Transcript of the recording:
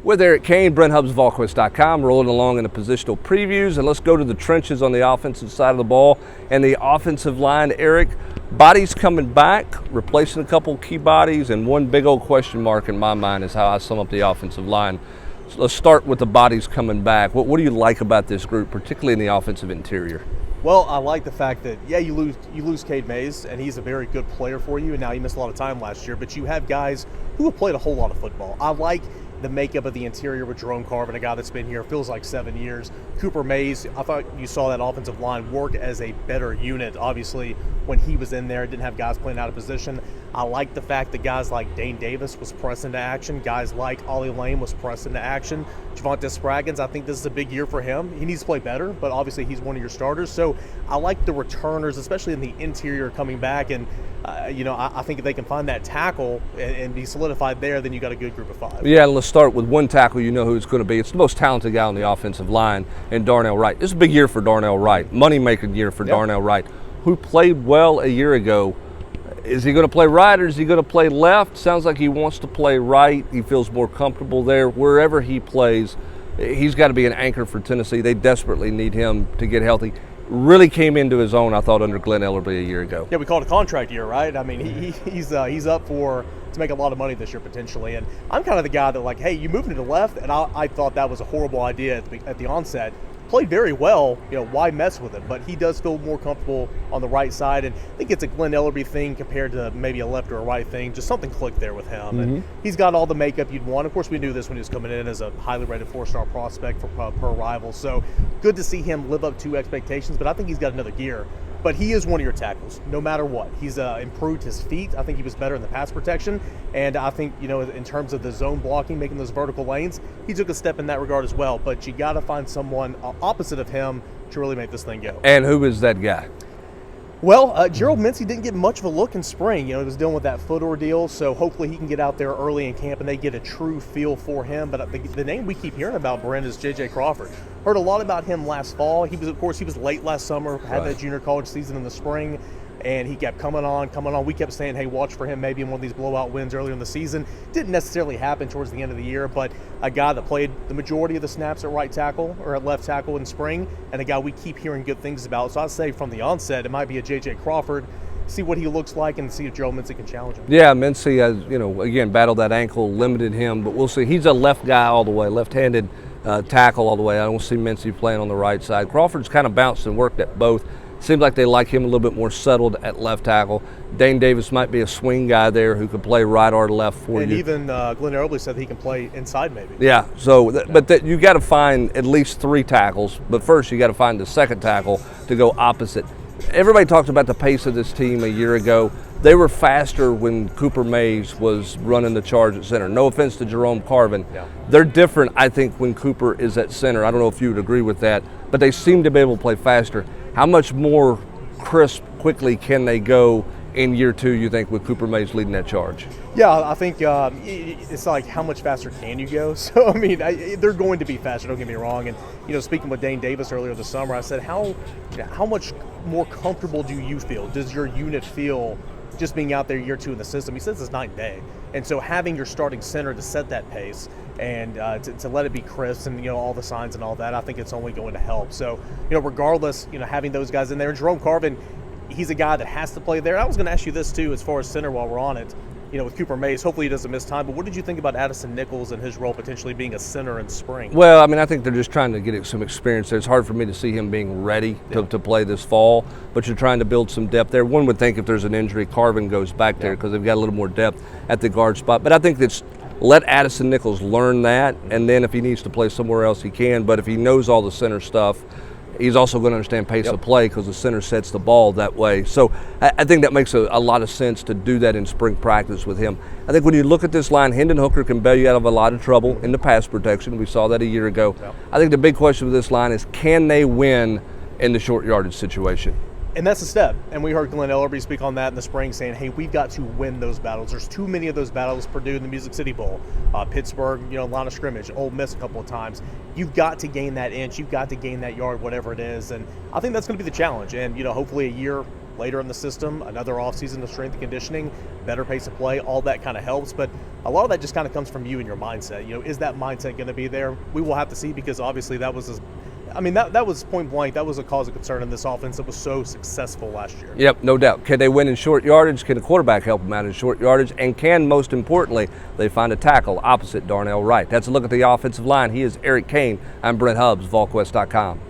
With Eric Kane, BrentHubbsVolquist.com, rolling along in the positional previews, and let's go to the trenches on the offensive side of the ball and the offensive line. Eric, bodies coming back, replacing a couple key bodies, and one big old question mark in my mind is how I sum up the offensive line. So let's start with the bodies coming back. What do you like about this group, particularly in the offensive interior? Well, I like the fact that, you lose Cade Mays, and he's a very good player for you, and now he missed a lot of time last year, but you have guys who have played a whole lot of football. I like the makeup of the interior with Jerome Carvin, a guy that's been here, feels like 7 years. Cooper Mays, I thought you saw that offensive line work as a better unit. Obviously, when he was in there, didn't have guys playing out of position. I like the fact that guys like Dane Davis was pressed into action. Guys like Ollie Lane was pressed into action. Javonte Spraggins, I think this is a big year for him. He needs to play better, but obviously he's one of your starters. So I like the returners, especially in the interior, coming back. And, I think if they can find that tackle and be solidified there, then you got a good group of five. Yeah, let's start with one tackle you know who it's going to be. It's the most talented guy on the offensive line, and Darnell Wright. This is a big year for Darnell Wright, money-making year for Darnell Wright, who played well a year ago. Is he going to play right or is he going to play left? Sounds like he wants to play right. He feels more comfortable there. Wherever he plays, he's got to be an anchor for Tennessee. They desperately need him to get healthy. Really came into his own, I thought, under Glenn Ellerby a year ago. Yeah, we call it a contract year, right? I mean, he's up to make a lot of money this year potentially. And I'm kind of the guy that, like, hey, you moved to the left, and I thought that was a horrible idea at the onset. Played very well, why mess with him? But he does feel more comfortable on the right side, and I think it's a Glenn Ellerby thing compared to maybe a left or a right thing. Just something clicked there with him, and he's got all the makeup you'd want. Of course, we knew this when he was coming in as a highly rated 4-star prospect for per Rivals. So good to see him live up to expectations, but I think he's got another gear. But he is one of your tackles, no matter what. He's improved his feet. I think he was better in the pass protection. And I think, in terms of the zone blocking, making those vertical lanes, he took a step in that regard as well. But you got to find someone opposite of him to really make this thing go. And who is that guy? Well, Gerald Mincey didn't get much of a look in spring. He was dealing with that foot ordeal, so hopefully he can get out there early in camp and they get a true feel for him. But the name we keep hearing about, Brent, is J.J. Crawford. Heard a lot about him last fall. He was late last summer, had that junior college season in the spring, and he kept coming on. We kept saying, hey, watch for him maybe in one of these blowout wins earlier in the season. Didn't necessarily happen towards the end of the year, but a guy that played the majority of the snaps at right tackle or at left tackle in spring, and a guy we keep hearing good things about. So I'd say from the onset, it might be a J.J. Crawford. See what he looks like and see if Gerald Mincey can challenge him. Yeah, Mincey has, again, battled that ankle, limited him, but we'll see. He's a left guy all the way, left-handed tackle all the way. I don't see Mincey playing on the right side. Crawford's kind of bounced and worked at both. Seems like they like him a little bit more settled at left tackle. Dane Davis might be a swing guy there who could play right or left for you. And even Glenn Ellerby said he can play inside maybe. Yeah, so but you got to find at least 3 tackles. But first you got to find the second tackle to go opposite. Everybody talks about the pace of this team a year ago. They were faster when Cooper Mays was running the charge at center. No offense to Jerome Carvin. Yeah. They're different, I think, when Cooper is at center. I don't know if you would agree with that, but they seem to be able to play faster. How much more crisp, quickly can they go in year 2, you think, with Cooper Mays leading that charge? Yeah, I think it's like how much faster can you go? So, I mean, they're going to be faster, don't get me wrong. And, speaking with Dane Davis earlier this summer, I said, how much more comfortable do you feel? Does your unit feel just being out there year 2 in the system? He says it's night and day. And so having your starting center to set that pace and to let it be crisp and, all the signs and all that, I think it's only going to help. So, regardless, having those guys in there. And Jerome Carvin, he's a guy that has to play there. I was going to ask you this, too, as far as center while we're on it. With Cooper Mays, hopefully he doesn't miss time. But what did you think about Addison Nichols and his role potentially being a center in spring? Well, I mean, I think they're just trying to get some experience there. It's hard for me to see him being ready to play this fall, but you're trying to build some depth there. One would think if there's an injury, Carvin goes back there because they've got a little more depth at the guard spot. But I think that's let Addison Nichols learn that, and then if he needs to play somewhere else, he can. But if he knows all the center stuff, he's also going to understand pace of play because the center sets the ball that way. So I think that makes a lot of sense to do that in spring practice with him. I think when you look at this line, Hendon Hooker can bail you out of a lot of trouble in the pass protection. We saw that a year ago. I think the big question with this line is, can they win in the short yardage situation? And that's the step. And we heard Glenn Ellerby speak on that in the spring, saying, hey, we've got to win those battles. There's too many of those battles. Purdue in the Music City Bowl, Pittsburgh, line of scrimmage, Ole Miss a couple of times. You've got to gain that inch. You've got to gain that yard, whatever it is. And I think that's going to be the challenge. And, hopefully a year later in the system, another offseason of strength and conditioning, better pace of play, all that kind of helps. But a lot of that just kind of comes from you and your mindset. Is that mindset going to be there? We will have to see, because obviously that was that was point blank. That was a cause of concern in this offense that was so successful last year. Yep, no doubt. Can they win in short yardage? Can a quarterback help them out in short yardage? And can, most importantly, they find a tackle opposite Darnell Wright? That's a look at the offensive line. He is Eric Kane. I'm Brent Hubbs, VolQuest.com.